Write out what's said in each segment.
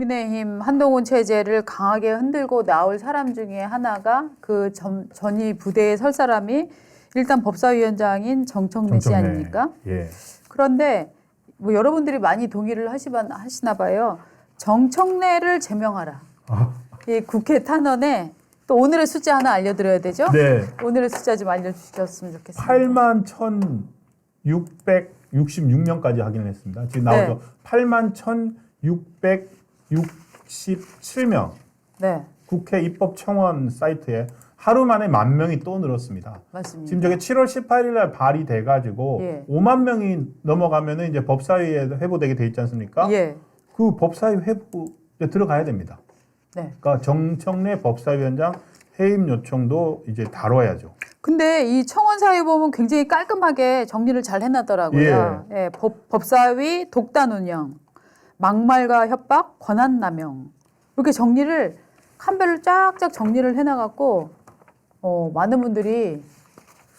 국민의힘 한동훈 체제를 강하게 흔들고 나올 사람 중에 하나가 그 전이 부대에 설 사람이 일단 법사위원장인 정청래 씨 아닙니까? 예. 그런데 뭐 여러분들이 많이 동의를 하시나 봐요. 정청래를 제명하라. 이 국회 탄원에 또 오늘의 숫자 하나 알려드려야 되죠? 네. 오늘의 숫자 좀 알려주셨으면 좋겠습니다. 81,166명까지 확인을 했습니다. 지금 나오죠. 네. 81,667명. 네, 국회 입법청원 사이트에 하루 만에 10,000명이 또 늘었습니다. 맞습니다. 지금 저게 7월 18일 날 발의돼가지고 예. 5만 명이 넘어가면은 이제 법사위에 회부되게 돼 있지 않습니까? 예, 그 법사위 회부에 들어가야 됩니다. 네. 그러니까 정청래 법사위원장 해임 요청도 이제 다뤄야죠. 근데 이 청원사에 보면 굉장히 깔끔하게 정리를 잘 해놨더라고요. 예, 법사위 독단 운영, 막말과 협박, 권한 남용 이렇게 정리를 칸별로 쫙쫙 정리를 해놔갖고 많은 분들이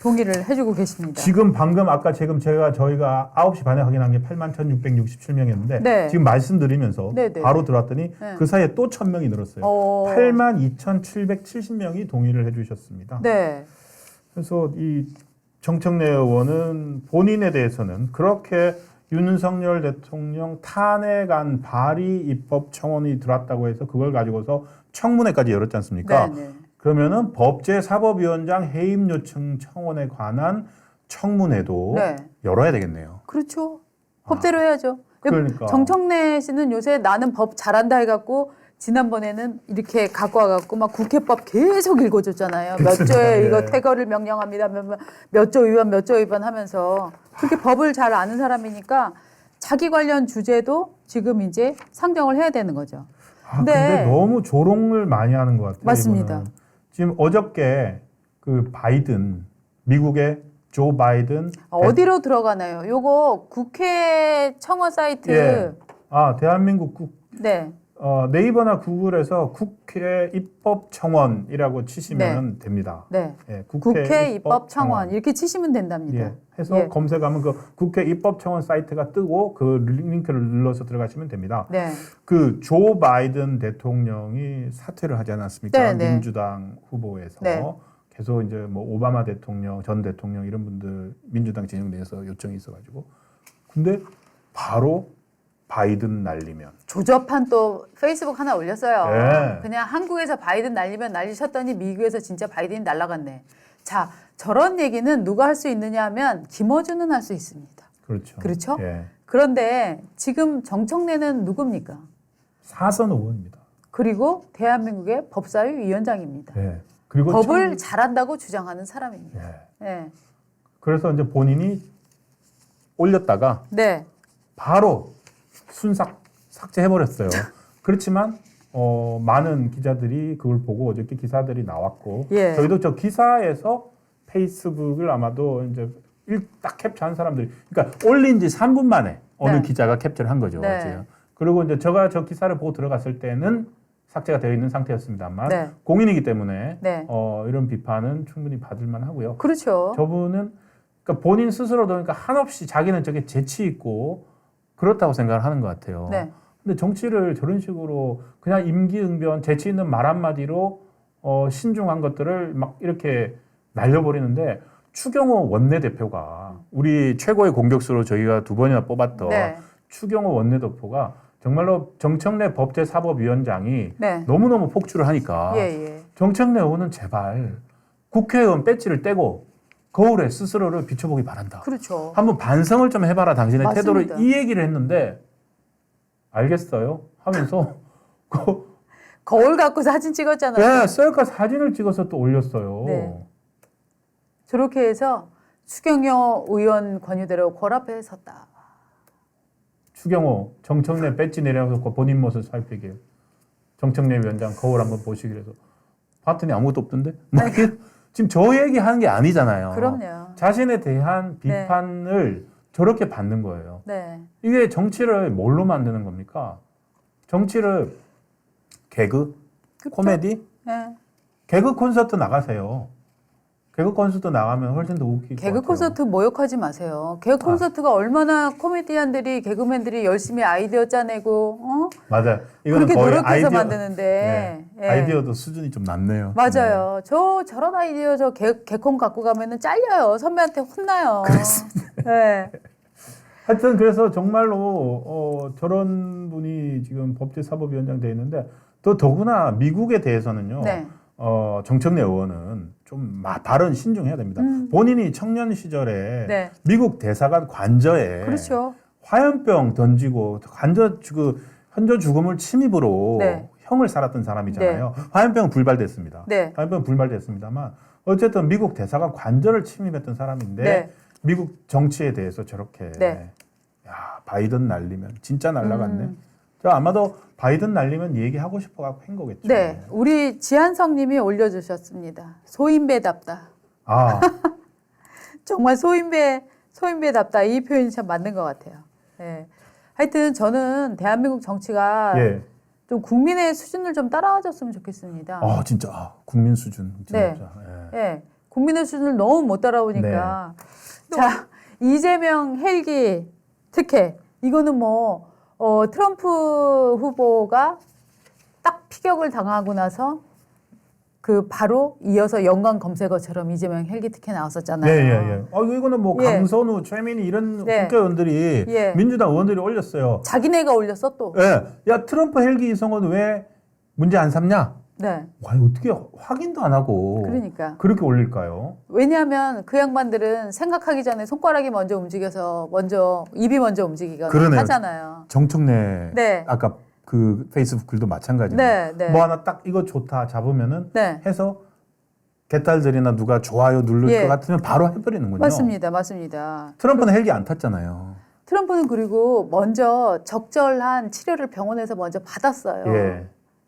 동의를 해주고 계십니다. 지금 방금 아까 저희가 9시 반에 확인한 게 81,667명이었는데 네. 지금 말씀드리면서 네, 네. 바로 들어왔더니 네. 그 사이에 또 1,000명이 늘었어요. 82,770명이 동의를 해주셨습니다. 네, 그래서 이 정청래 의원은 본인에 대해서는 그렇게 윤석열 대통령 탄핵안 발의 입법 청원이 들어왔다고 해서 그걸 가지고서 청문회까지 열었지 않습니까? 네, 네. 그러면은 법제사법위원장 해임 요청 청원에 관한 청문회도 네. 열어야 되겠네요. 그렇죠. 법대로 해야죠. 그러니까. 정청래 씨는 요새 나는 법 잘한다 해갖고 지난번에는 이렇게 갖고 와갖고 막 국회법 계속 읽어줬잖아요. 몇 조에 네. 이거 퇴거를 명령합니다. 몇 조 위반, 몇 조 위반 하면서 그렇게 법을 잘 아는 사람이니까 자기 관련 주제도 지금 이제 상정을 해야 되는 거죠. 근데 너무 조롱을 많이 하는 것 같아요. 맞습니다. 이거는. 지금 어저께 그 바이든, 미국의 조 바이든. 어디로 들어가나요? 요거 국회 청원 사이트. 예. 대한민국 네. 네이버나 구글에서 국회 입법 청원이라고 치시면 됩니다. 네. 예, 국회 입법 청원 이렇게 치시면 된답니다. 예, 해서 검색하면 그 국회 입법 청원 사이트가 뜨고 그 링크를 눌러서 들어가시면 됩니다. 네. 그 조 바이든 대통령이 사퇴를 하지 않았습니까? 네, 네. 민주당 후보에서 네. 계속 이제 뭐 오바마 대통령, 전 대통령 이런 분들 민주당 진영 내에서 요청이 있어가지고 근데 바로 바이든 날리면 조접한 또 페이스북 하나 올렸어요. 네. 그냥 한국에서 바이든 날리면 난리쳤더니 미국에서 진짜 바이든이 날아갔네. 자, 저런 얘기는 누가 할 수 있느냐 하면 김어준은 할 수 있습니다. 그렇죠. 그렇죠? 예. 그런데 지금 정청래는 누굽니까? 사선 의원입니다. 그리고 대한민국의 법사위 위원장입니다. 예. 그리고 법을 잘한다고 주장하는 사람입니다. 예. 네. 그래서 이제 본인이 올렸다가 네. 바로 삭제해버렸어요. 그렇지만 많은 기자들이 그걸 보고 어저께 기사들이 나왔고 예. 저희도 저 기사에서 페이스북을 아마도 이제 딱 캡처한 사람들이 그러니까 올린 지 3분 만에 어느 네. 기자가 캡처를 한 거죠. 네. 지금. 그리고 이제 제가 저 기사를 보고 들어갔을 때는 삭제가 되어 있는 상태였습니다만 네. 공인이기 때문에 네. 이런 비판은 충분히 받을 만하고요. 그렇죠. 저분은 그러니까 본인 스스로도 그러니까 한없이 자기는 저게 재치 있고 그렇다고 생각을 하는 것 같아요. 네. 근데 정치를 저런 식으로 그냥 임기응변 재치 있는 말 한마디로 신중한 것들을 막 이렇게 날려버리는데 추경호 원내대표가 우리 최고의 공격수로 저희가 2번이나 뽑았던 네. 추경호 원내대표가 정말로 정청래 법제사법위원장이 네. 너무너무 폭주를 하니까 예. 정청래 의원은 제발 국회의원 배지를 떼고 거울에 스스로를 비춰보기 바란다. 그렇죠. 한번 반성을 좀 해봐라 당신의 맞습니다. 태도를 이 얘기를 했는데 알겠어요 하면서 거울 갖고 사진 찍었잖아요. 네, 셀카 사진을 찍어서 또 올렸어요. 네. 저렇게 해서 추경호 의원 권유대로 궐 앞에 섰다. 추경호 정청래 배지 내려서 본인 모습 살피길 정청래 위원장 거울 한번 보시길 해서 봤더니 아무것도 없던데 뭐 지금 저 얘기하는 게 아니잖아요. 그럼요. 자신에 대한 비판을 저렇게 받는 거예요. 네. 이게 정치를 뭘로 만드는 겁니까? 정치를 개그, 그쵸? 코미디, 네. 개그 콘서트 나가세요. 개그 콘서트 나가면 훨씬 더 웃길 것 개그 같아요. 콘서트 모욕하지 마세요. 개그 콘서트가 얼마나 코미디언들이 개그맨들이 열심히 아이디어 짜내고 맞아요. 이거는 그렇게 거의 노력해서 아이디어, 만드는데 네. 아이디어도 수준이 좀 낮네요. 맞아요. 저런 아이디어 개콘 갖고 가면은 잘려요. 선배한테 혼나요. 그렇습니다. 네. 하여튼 그래서 정말로 저런 분이 지금 법제사법위원장 돼 있는데 더구나 미국에 대해서는요. 네. 정청래 의원은 좀 발언 신중해야 됩니다. 본인이 청년 시절에 네. 미국 대사관 관저에 그렇죠. 화염병 던지고 현저 죽음을 침입으로 네. 형을 살았던 사람이잖아요. 화염병은 불발됐습니다. 네. 화염병은 불발됐습니다만 어쨌든 미국 대사관 관저를 침입했던 사람인데 네. 미국 정치에 대해서 저렇게 네. 야, 바이든 날리면 진짜 날라갔네. 저 아마도 바이든 날리면 얘기하고 싶어갖고 한 거겠죠. 네. 우리 지한성님이 올려주셨습니다. 소인배답다. 아, 정말 소인배답다. 이 표현이 참 맞는 것 같아요. 네. 하여튼 저는 대한민국 정치가 예. 좀 국민의 수준을 좀 따라와줬으면 좋겠습니다. 진짜 국민 수준 진짜. 네. 예. 예. 국민의 수준을 너무 못 따라오니까. 자, 이재명 헬기 특혜. 이거는 뭐, 트럼프 후보가 딱 피격을 당하고 나서 그 바로 이어서 연관 검색어처럼 이재명 헬기 특혜 나왔었잖아요. 예. 이거는 뭐 예. 강선우, 최민희 이런 네. 국회의원들이 예. 민주당 의원들이 올렸어요. 자기네가 올렸어 또. 예. 야, 트럼프 헬기 이송은 왜 문제 안 삼냐? 네. 와, 어떻게 확인도 안 하고 그러니까. 그렇게 올릴까요? 왜냐하면 그 양반들은 생각하기 전에 손가락이 먼저 움직여서 입이 먼저 움직이거나 그러네요. 하잖아요. 정청래 네. 아까 그 페이스북 글도 마찬가지예요. 네. 뭐 하나 딱 이거 좋다 잡으면은 네. 해서 개딸들이나 누가 좋아요 누를 예. 것 같으면 바로 해버리는군요. 맞습니다. 트럼프는 헬기 안 탔잖아요. 트럼프는 그리고 먼저 적절한 치료를 병원에서 먼저 받았어요.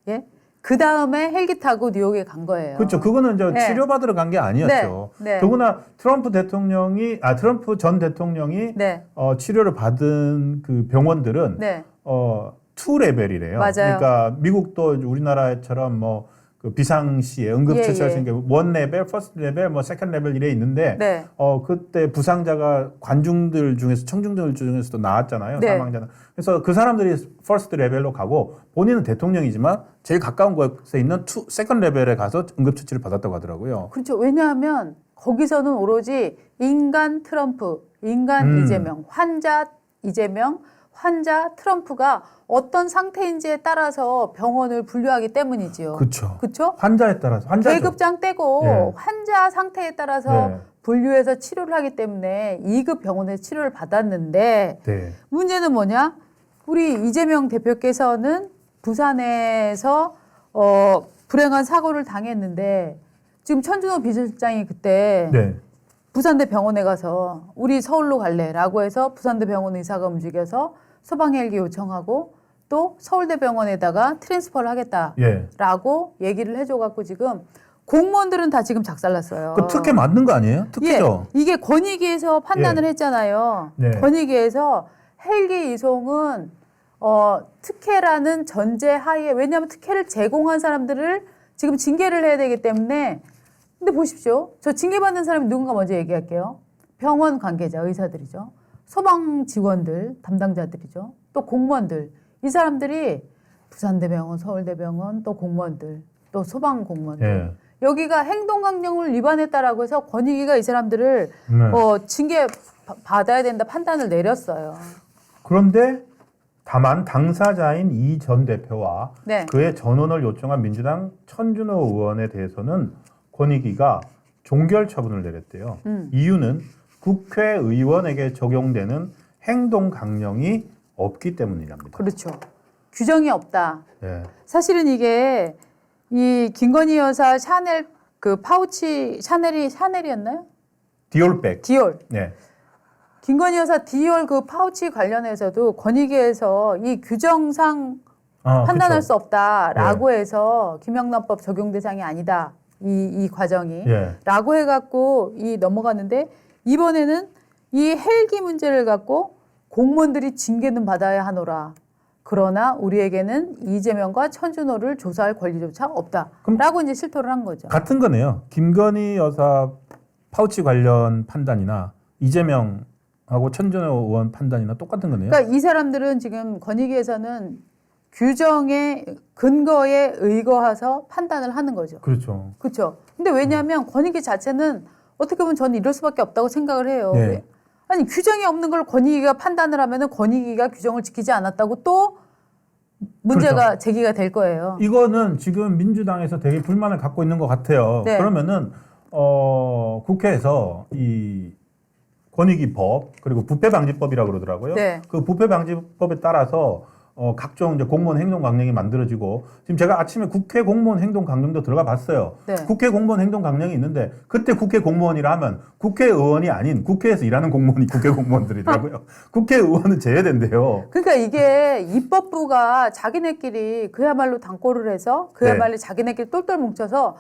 예. 그 다음에 헬기 타고 뉴욕에 간 거예요. 그렇죠. 그거는 이제 네. 치료받으러 간 게 아니었죠. 네. 더구나 트럼프 전 대통령이 네. 치료를 받은 그 병원들은 네. 2 레벨이래요. 맞아요. 그러니까 미국도 우리나라처럼 뭐 그 비상시에 응급처치할 수 있는 게 1 레벨, 퍼스트 레벨, 뭐 세컨드 레벨 이래 있는데 네. 그때 부상자가 관중들 중에서 청중들 중에서도 나왔잖아요. 네. 사망자는. 그래서 그 사람들이 퍼스트 레벨로 가고 본인은 대통령이지만 제일 가까운 곳에 있는 세컨드 레벨에 가서 응급처치를 받았다고 하더라고요. 그렇죠. 왜냐하면 거기서는 오로지 인간 트럼프, 인간 이재명, 환자 이재명, 환자 트럼프가 어떤 상태인지에 따라서 병원을 분류하기 때문이지요. 그렇죠. 그렇죠? 환자에 따라서 환자죠. 계급장 떼고 예. 환자 상태에 따라서 네. 분류해서 치료를 하기 때문에 2급 병원에서 치료를 받았는데 네. 문제는 뭐냐? 우리 이재명 대표께서는 부산에서 불행한 사고를 당했는데 지금 천준호 비서실장이 그때 네. 부산대 병원에 가서 우리 서울로 갈래라고 해서 부산대 병원 의사가 움직여서 소방 헬기 요청하고 또 서울대 병원에다가 트랜스퍼를 하겠다라고 예. 얘기를 해줘갖고 지금 공무원들은 다 지금 작살났어요. 그 특혜 맞는 거 아니에요? 특혜죠. 예, 이게 권익위에서 판단을 예. 했잖아요. 네. 권익위에서 헬기 이송은 특혜라는 전제 하에 왜냐하면 특혜를 제공한 사람들을 지금 징계를 해야 되기 때문에 근데 보십시오. 저 징계받는 사람이 누군가 먼저 얘기할게요. 병원 관계자, 의사들이죠. 소방 직원들, 담당자들이죠. 또 공무원들. 이 사람들이 부산대병원, 서울대병원, 또 공무원들, 또 소방 공무원들. 예. 여기가 행동강령을 위반했다라고 해서 권익위가 이 사람들을 네. 징계 받아야 된다 판단을 내렸어요. 그런데 다만 당사자인 이 전 대표와 네. 그의 전원을 요청한 민주당 천준호 의원에 대해서는 권익위가 종결 처분을 내렸대요. 이유는 국회의원에게 적용되는 행동 강령이 없기 때문이랍니다. 그렇죠. 규정이 없다. 예. 사실은 이게 이 김건희 여사 샤넬 그 파우치 샤넬이었나요? 디올백. 디올. 네. 김건희 여사 디올 그 파우치 관련해서도 권익위에서 이 규정상 판단할 그쵸. 수 없다라고 해서 김영란법 적용 대상이 아니다. 이 과정이. 예. 라고 해갖고 넘어갔는데 이번에는 이 헬기 문제를 갖고 공무원들이 징계는 받아야 하노라. 그러나 우리에게는 이재명과 천준호를 조사할 권리조차 없다. 라고 이제 실토를 한 거죠. 같은 거네요. 김건희 여사 파우치 관련 판단이나 이재명하고 천준호 의원 판단이나 똑같은 거네요. 그러니까 이 사람들은 지금 권익위에서는 규정의 근거에 의거해서 판단을 하는 거죠. 그렇죠. 그렇죠. 근데 왜냐하면 권익위 자체는 어떻게 보면 저는 이럴 수밖에 없다고 생각을 해요. 네. 왜? 아니 규정이 없는 걸 권익위가 판단을 하면은 권익위가 규정을 지키지 않았다고 또 문제가 그렇죠. 제기가 될 거예요. 이거는 지금 민주당에서 되게 불만을 갖고 있는 것 같아요. 네. 그러면은 국회에서 이 권익위법 그리고 부패방지법이라고 그러더라고요. 네. 그 부패방지법에 따라서 각종 이제 공무원 행동 강령이 만들어지고 지금 제가 아침에 국회 공무원 행동 강령도 들어가 봤어요. 네. 국회 공무원 행동 강령이 있는데 그때 국회 공무원이라 하면 국회의원이 아닌 국회에서 일하는 공무원이 국회 공무원들이더라고요. 국회의원은 제외된대요. 그러니까 이게 입법부가 자기네끼리 그야말로 당꼬를 해서 그야말로 자기네끼리 똘똘 뭉쳐서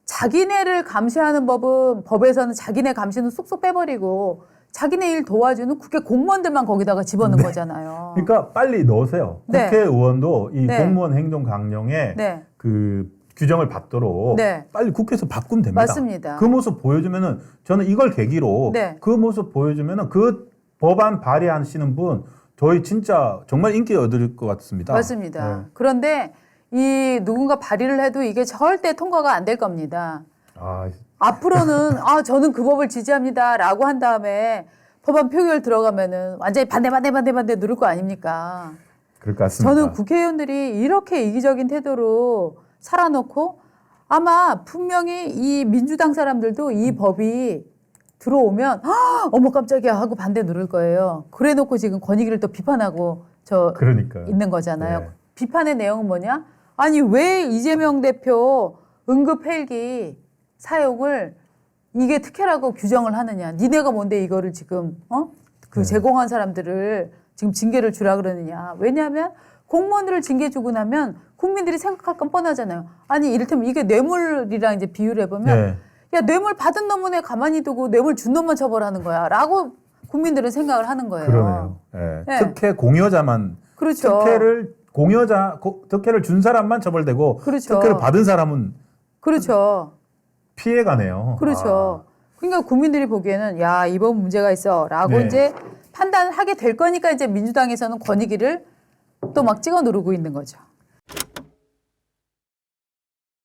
자기네를 감시하는 법에서는 자기네 감시는 쏙쏙 빼버리고 자기네 일 도와주는 국회 공무원들만 거기다가 집어넣은 거잖아요. 그러니까 빨리 넣으세요. 네. 국회의원도 이 네. 공무원 행동 강령에 네. 그 규정을 받도록 네. 빨리 국회에서 바꾸면 됩니다. 맞습니다. 그 모습 보여주면은 저는 이걸 계기로 네. 그 모습 보여주면은 그 법안 발의하시는 분 저희 진짜 정말 인기 얻을 것 같습니다. 맞습니다. 네. 그런데 이 누군가 발의를 해도 이게 절대 통과가 안 될 겁니다. 아, 앞으로는 저는 그 법을 지지합니다라고 한 다음에 법안 표결 들어가면은 완전히 반대 누를 거 아닙니까? 그럴 것 같습니다. 저는 국회의원들이 이렇게 이기적인 태도로 살아놓고 아마 분명히 이 민주당 사람들도 이 법이 들어오면 어머 깜짝이야 하고 반대 누를 거예요. 그래놓고 지금 권익위를 또 비판하고 그러니까요. 있는 거잖아요. 네. 비판의 내용은 뭐냐? 아니 왜 이재명 대표 응급 헬기 사용을 이게 특혜라고 규정을 하느냐? 니네가 뭔데 이거를 지금 그 네. 제공한 사람들을 지금 징계를 주라 그러느냐? 왜냐하면 공무원들을 징계 주고 나면 국민들이 생각할 건 뻔하잖아요. 아니 이를테면 이게 뇌물이랑 이제 비유를 해보면 네. 야 뇌물 받은 놈은 가만히 두고 뇌물 준 놈만 처벌하는 거야라고 국민들은 생각을 하는 거예요. 그러네요. 네. 네. 특혜 공여자만 그렇죠. 특혜를 준 사람만 처벌되고 그렇죠. 특혜를 받은 사람은 그렇죠. 피해가네요. 그렇죠. 그러니까 국민들이 보기에는 야 이번 문제가 있어라고 네. 이제 판단을 하게 될 거니까 이제 민주당에서는 권익위를 또 막 찍어 누르고 있는 거죠.